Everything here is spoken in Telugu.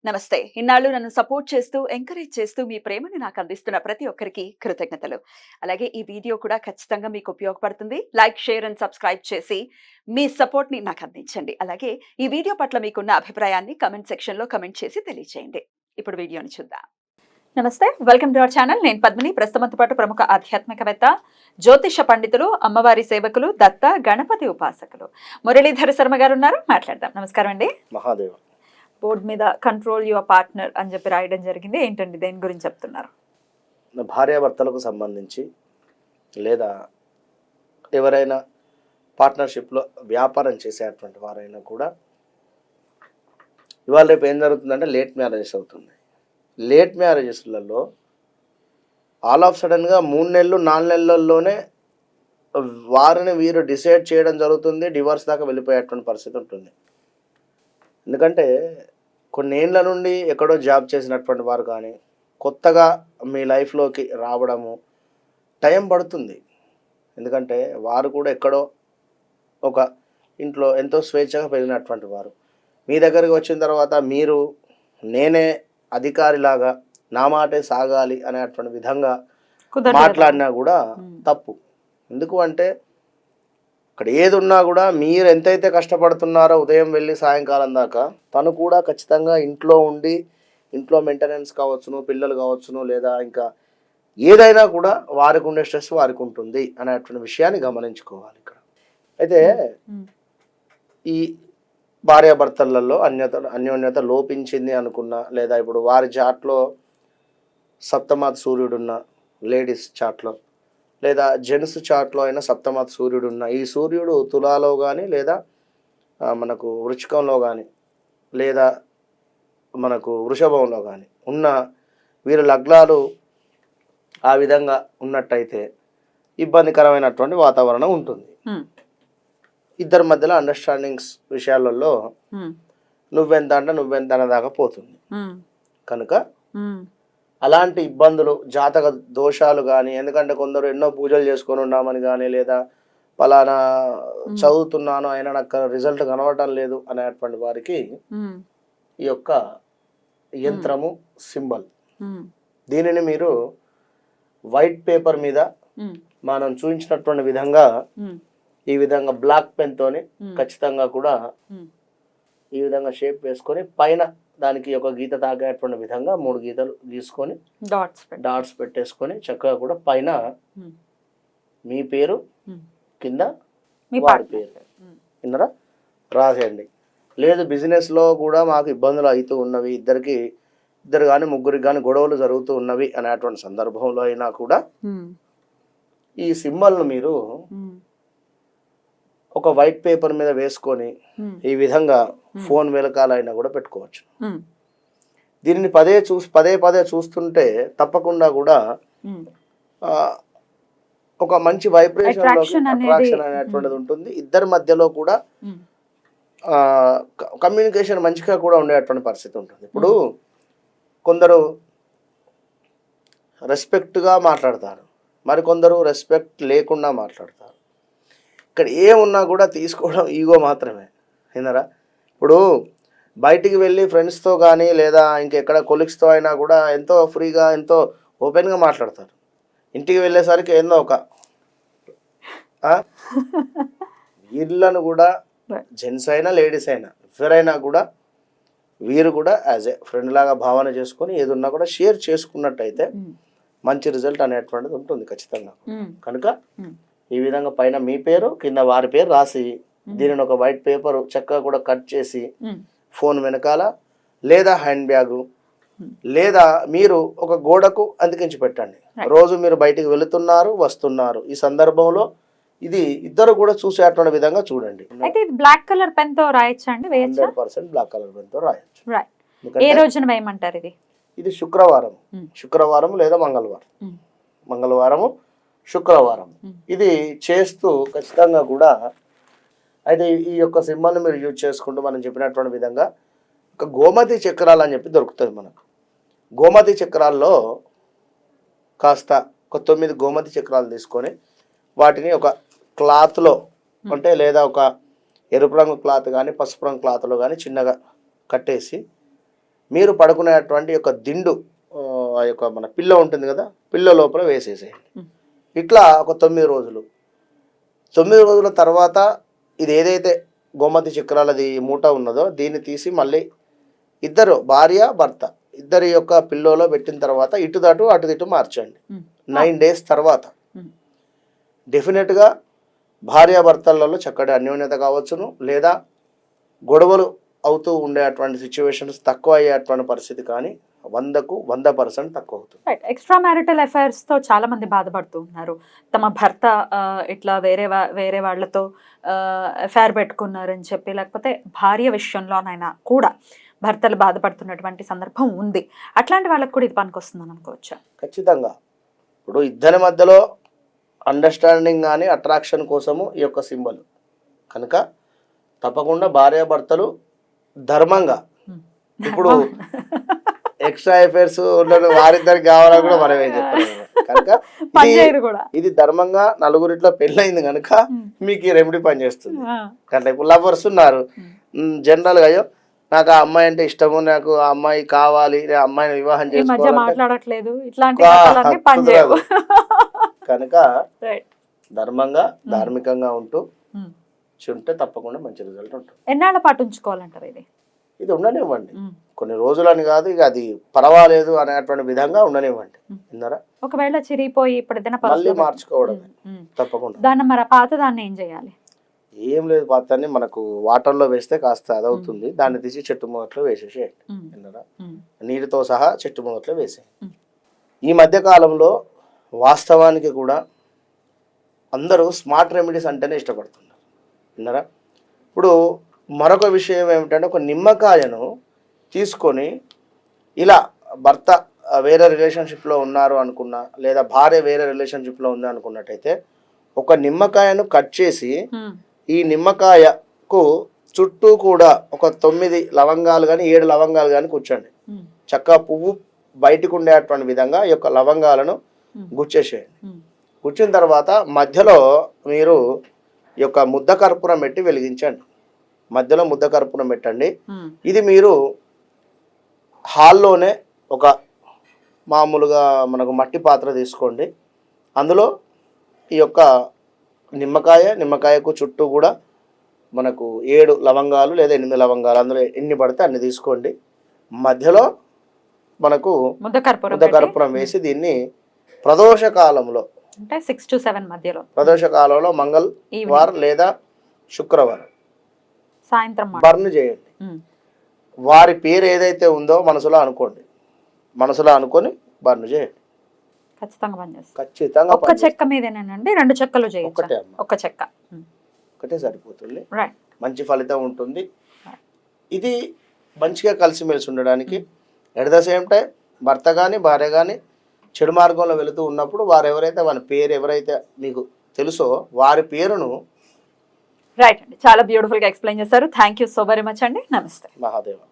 నమస్తే. ఇన్నాళ్ళు నన్ను సపోర్ట్ చేస్తూ, ఎంకరేజ్ చేస్తూ మీ ప్రేమని నాకు అందిస్తున్న ప్రతి ఒక్కరికి కృతజ్ఞతలు. అలాగే ఈ వీడియో కూడా ఖచ్చితంగా మీకు ఉపయోగపడుతుంది. లైక్, షేర్ అండ్ సబ్స్క్రైబ్ చేసి మీ సపోర్ట్‌ని నాకు అందించండి. అలాగే ఈ వీడియో పట్ల మీకున్న అభిప్రాయాన్ని కామెంట్ సెక్షన్‌లో కామెంట్ చేసి తెలియజేయండి. ఇప్పుడు వీడియోని చూద్దాం. నమస్తే. Welcome to our channel. నేను పద్మిని. ప్రస్తుతంతో పాటు ప్రముఖ ఆధ్యాత్మికవేత్త, జ్యోతిష పండితులు, అమ్మవారి సేవకులు, దత్త గణపతి ఉపాసకులు మురళీధర శర్మ గారు ఉన్నారు. మాట్లాడదాం. నమస్కారం అండి. మహాదేవ. బోర్డు మీద కంట్రోల్ యువర్ పార్ట్నర్ అని చెప్పి రాయడం జరిగింది. ఏంటండి దేని గురించి చెప్తున్నారు? భార్యాభర్తలకు సంబంధించి లేదా ఎవరైనా పార్ట్నర్షిప్లో వ్యాపారం చేసేటువంటి వారైనా కూడా ఇవాళ రేపు ఏం జరుగుతుందంటే లేట్ మ్యారేజెస్ అవుతుంది. లేట్ మ్యారేజెస్లలో ఆల్ ఆఫ్ సడన్గా 3 నెలలు 4 నెలల్లోనే వారిని వీరు డిసైడ్ చేయడం జరుగుతుంది. డివోర్స్ దాకా వెళ్ళిపోయేటువంటి పరిస్థితి ఉంటుంది. ఎందుకంటే కొన్ని ఏళ్ళ నుండి ఎక్కడో జాబ్ చేసినటువంటి వారు కానీ కొత్తగా మీ లైఫ్లోకి రావడము టైం పడుతుంది. ఎందుకంటే వారు కూడా ఎక్కడో ఒక ఇంట్లో ఎంతో స్వేచ్ఛగా పెరిగినటువంటి వారు మీ దగ్గరికి వచ్చిన తర్వాత మీరు నేనే అధికారిలాగా నా మాటే సాగాలి అనేటువంటి విధంగా మాట్లాడినా కూడా తప్పు. ఎందుకు అంటే అక్కడ ఏది ఉన్నా కూడా మీరు ఎంతైతే కష్టపడుతున్నారో ఉదయం వెళ్ళి సాయంకాలం దాకా తను కూడా ఖచ్చితంగా ఇంట్లో ఉండి ఇంట్లో మెయింటెనెన్స్ కావచ్చును, పిల్లలు కావచ్చును, లేదా ఇంకా ఏదైనా కూడా వారికి ఉండే స్ట్రెస్ వారికి ఉంటుంది అనేటువంటి విషయాన్ని గమనించుకోవాలి. ఇక్కడ అయితే ఈ భార్యాభర్తలలో అన్యోన్యత లోపించింది అనుకున్నా, లేదా ఇప్పుడు వారి చాట్లో సప్తమాత్ సూర్యుడున్న లేడీస్ చాట్లో లేదా జెంట్స్ చార్ట్లో అయినా సప్తమాత్ సూర్యుడు ఉన్న ఈ సూర్యుడు తులాలో కానీ లేదా మనకు వృచ్చికంలో కానీ లేదా మనకు వృషభంలో కానీ ఉన్న వీరి లగ్నాలు ఆ విధంగా ఉన్నట్టయితే ఇబ్బందికరమైనటువంటి వాతావరణం ఉంటుంది. ఇద్దరి మధ్యలో అండర్స్టాండింగ్స్ విషయాలలో నువ్వెంత అంటే నువ్వెంత అనేదాకా పోతుంది. కనుక అలాంటి ఇబ్బందులు, జాతక దోషాలు కానీ, ఎందుకంటే కొందరు ఎన్నో పూజలు చేసుకొని ఉన్నామని కానీ, లేదా పలానా చదువుతున్నాను అయినా నాకు రిజల్ట్ కనవటం లేదు అనేటువంటి వారికి ఈ యొక్క యంత్రము సింబల్, దీనిని మీరు వైట్ పేపర్ మీద మనం చూపించినటువంటి విధంగా ఈ విధంగా బ్లాక్ పెన్ తోని ఖచ్చితంగా కూడా ఈ విధంగా షేప్ వేసుకొని పైన దానికి ఒక గీత తాగేటువంటి విధంగా 3 గీతలు గీసుకొని డాట్స్ పెట్టేసుకొని చక్కగా కూడా పైన మీ పేరు కింద వారి పేరు విన్నరా రాసేయండి. లేదు బిజినెస్లో కూడా మాకు ఇబ్బందులు అవుతూ ఉన్నవి, ఇద్దరు కానీ ముగ్గురికి కానీ గొడవలు జరుగుతూ ఉన్నవి అనేటువంటి సందర్భంలో అయినా కూడా ఈ సింబల్ను మీరు ఒక వైట్ పేపర్ మీద వేసుకొని ఈ విధంగా ఫోన్ వెనకాలైనా కూడా పెట్టుకోవచ్చు. దీనిని పదే పదే చూస్తుంటే తప్పకుండా కూడా ఒక మంచి వైబ్రేషన్ అట్రాక్షన్ అనేటువంటిది ఉంటుంది. ఇద్దరి మధ్యలో కూడా కమ్యూనికేషన్ మంచిగా కూడా ఉండేటువంటి పరిస్థితి ఉంటుంది. ఇప్పుడు కొందరు రెస్పెక్ట్గా మాట్లాడతారు, మరికొందరు రెస్పెక్ట్ లేకుండా మాట్లాడతారు. ఇక్కడ ఏమున్నా కూడా తీసుకోవడం ఈగో మాత్రమే. విన్నారా? ఇప్పుడు బయటికి వెళ్ళి ఫ్రెండ్స్తో కానీ లేదా ఇంకెక్కడ కొలీగ్స్తో అయినా కూడా ఎంతో ఫ్రీగా ఎంతో ఓపెన్గా మాట్లాడతారు. ఇంటికి వెళ్ళేసరికి ఏందో ఒక వీళ్ళను కూడా జెంట్స్ అయినా లేడీస్ అయినా ఎవరైనా కూడా వీరు కూడా యాజ్ ఏ ఫ్రెండ్ లాగా భావన చేసుకొని ఏదున్నా కూడా షేర్ చేసుకున్నట్టయితే మంచి రిజల్ట్ అనేటువంటిది ఉంటుంది ఖచ్చితంగా. కనుక ఈ విధంగా పైన మీ పేరు కింద వారి పేరు రాసి దీనిని ఒక వైట్ పేపర్ చక్కగా కూడా కట్ చేసి ఫోన్ వెనకాల లేదా హ్యాండ్ బ్యాగు లేదా మీరు ఒక గోడకు అతికించి పెట్టండి. రోజు మీరు బయటికి వెళుతున్నారు వస్తున్నారు, ఈ సందర్భంలో ఇది ఇద్దరు కూడా చూసేటువంటి విధంగా చూడండి. అయితే ఇది బ్లాక్ కలర్ పెన్ తో రాయొచ్చా అండి? 100% బ్లాక్ కలర్ పెన్ తో రాయొచ్చు. ఏ రోజున వేయమంటారు? ఇది శుక్రవారం లేదా మంగళవారము శుక్రవారం ఇది చేస్తూ ఖచ్చితంగా కూడా అయితే ఈ యొక్క సింబల్ని మీరు యూజ్ చేసుకుంటూ మనం చెప్పినటువంటి విధంగా ఒక గోమతి చక్రాలు అని చెప్పి దొరుకుతుంది మనకు. గోమతి చక్రాల్లో కాస్త ఒక 9 గోమతి చక్రాలు తీసుకొని వాటిని ఒక క్లాత్లో అంటే లేదా ఒక ఎరుపు రంగు క్లాత్ కానీ పసుపు రంగు క్లాత్లో కానీ చిన్నగా కట్టేసి మీరు పడుకునేటువంటి యొక్క దిండు ఆ యొక్క మన పిల్లో ఉంటుంది కదా, పిల్లో లోపల వేసేసేయండి. ఇట్లా ఒక 9 రోజులు. 9 రోజుల తర్వాత ఇది ఏదైతే గోమతి చక్రాలది మూట ఉన్నదో దీన్ని తీసి మళ్ళీ ఇద్దరు భార్య భర్త ఇద్దరి యొక్క పిల్లోలో పెట్టిన తర్వాత ఇటుదటు అటుదిటు మార్చండి. 9 డేస్ తర్వాత డెఫినెట్గా భార్యాభర్తలలో చక్కటి అన్యోన్యత కావచ్చును, లేదా గొడవలు అవుతూ ఉండేటువంటి సిచ్యువేషన్స్ తక్కువ అయ్యేటువంటి పరిస్థితి కానీ 100కు 100% తక్కువ అవుతుంది. రైట్. ఎక్స్ట్రా మ్యారిటల్ అఫైర్స్ తో చాలా మంది బాధపడుతూ ఉన్నారు. తమ భర్త ఇట్లా వేరే వాళ్ళతో అఫైర్ పెట్టుకున్నారని చెప్పి, లేకపోతే భార్య విషయంలోనైనా కూడా భర్తలు బాధపడుతున్నటువంటి సందర్భం ఉంది. అట్లాంటి వాళ్ళకి కూడా ఇది పనికొస్తుందని అనుకోవచ్చా? ఖచ్చితంగా. ఇప్పుడు ఇద్దరి మధ్యలో అండర్స్టాండింగ్ కానీ అట్రాక్షన్ కోసము ఈ యొక్క సింబల్ కనుక తప్పకుండా భార్యాభర్తలు ధర్మంగా, ఇప్పుడు ఎక్స్ట్రా అఫైర్స్ ఉన్న వారిద్దరికి కావాలని కూడా మనం ఏం చెప్పలేము కనుక ఇది ధర్మంగా నలుగురిట్లో పెళ్ళయింది కనుక మీకు ఈ రెమెడీ పనిచేస్తుంది. అట్లా ఇప్పుడు లవర్స్ ఉన్నారు, జనరల్గా అయ్యో నాకు ఆ అమ్మాయి అంటే ఇష్టము, నాకు ఆ అమ్మాయి కావాలి, నేను అమ్మాయిని వివాహం చేసుకోవాలంటే కనుక ధర్మంగా ధార్మికంగా ఉంటూ చుంటే తప్పకుండా మంచి రిజల్ట్ ఉంటుంది. ఎన్నాళ్ళ పాటు ఉంచుకోవాలంటారు ఇది ఉండనివ్వండి, కొన్ని రోజులని కాదు, ఇక అది పర్వాలేదు అనేటువంటి విధంగా ఉండనివ్వండి. విన్నారా? ఒకవేళ చిరిగిపోయి ఇప్పుడు మళ్ళీ మార్చుకోవడం తప్పకుండా. దాన్ని మరి పాత దాన్ని ఏం చేయాలి? ఏం లేదు, పాతాన్ని మనకు వాటర్లో వేస్తే కాస్త అదవుతుంది, దాన్ని తీసి చెట్టు మొదట్లో వేసేసేయండి. విన్నారా? నీటితో సహా చెట్టు మొదట్లో వేసేయండి. ఈ మధ్య కాలంలో వాస్తవానికి కూడా అందరూ స్మార్ట్ రెమెడీస్ అంటేనే ఇష్టపడుతున్నారు. విన్నారా? ఇప్పుడు మరొక విషయం ఏమిటంటే, ఒక నిమ్మకాయను తీసుకొని ఇలా భర్త వేరే రిలేషన్షిప్లో ఉన్నారు అనుకున్నా, లేదా భార్య వేరే రిలేషన్షిప్లో ఉంది అనుకున్నట్టయితే ఒక నిమ్మకాయను కట్ చేసి ఈ నిమ్మకాయకు చుట్టూ కూడా ఒక 9 లవంగాలు కానీ 7 లవంగాలు కానీ కూర్చోండి. చక్కగా పువ్వు బయటకు ఉండేటువంటి విధంగా ఈ యొక్క లవంగాలను గుచ్చేసేయండి. గుచ్చిన తర్వాత మధ్యలో మీరు ఈ యొక్క ముద్ద కర్పూరం పెట్టి వెలిగించండి. మధ్యలో ముద్ద కర్పూరం పెట్టండి. ఇది మీరు హాల్లోనే ఒక మామూలుగా మనకు మట్టి పాత్ర తీసుకోండి. అందులో ఈ యొక్క నిమ్మకాయకు చుట్టూ కూడా మనకు 7 లవంగాలు లేదా 8 లవంగాలు, అందులో ఎన్ని పడితే అన్ని తీసుకోండి. మధ్యలో మనకు ముద్ద కర్పూరం వేసి దీన్ని ప్రదోష కాలంలో, అంటే 6 to 7 మధ్యలో, ప్రదోష కాలంలో మంగళవారం లేదా శుక్రవారం సాయంత్రం బర్న్ చేయండి. వారి పేరు ఏదైతే ఉందో మనసులో అనుకోండి, మనసులో అనుకొని బర్న్ చేయండి. ఖచ్చితంగా ఒక్క చెక్క మీదేనండి, 2 చెక్కలు చేయొచ్చు? ఒక్క చెక్క ఒకటే సరిపోతుంది, మంచి ఫలితం ఉంటుంది. ఇది మంచిగా కలిసిమెలిసి ఉండడానికి, ఎట్ ద సేమ్ టైం భర్త కానీ భార్య కానీ చెడు మార్గంలో వెళుతూ ఉన్నప్పుడు వారు ఎవరైతే వాళ్ళ పేరు ఎవరైతే మీకు తెలుసో వారి పేరును. రైట్ అండి, చాలా బ్యూటిఫుల్ గా ఎక్స్ప్లెయిన్ చేశారు. Thank you so very much అండి. నమస్తే. మహాదేవ.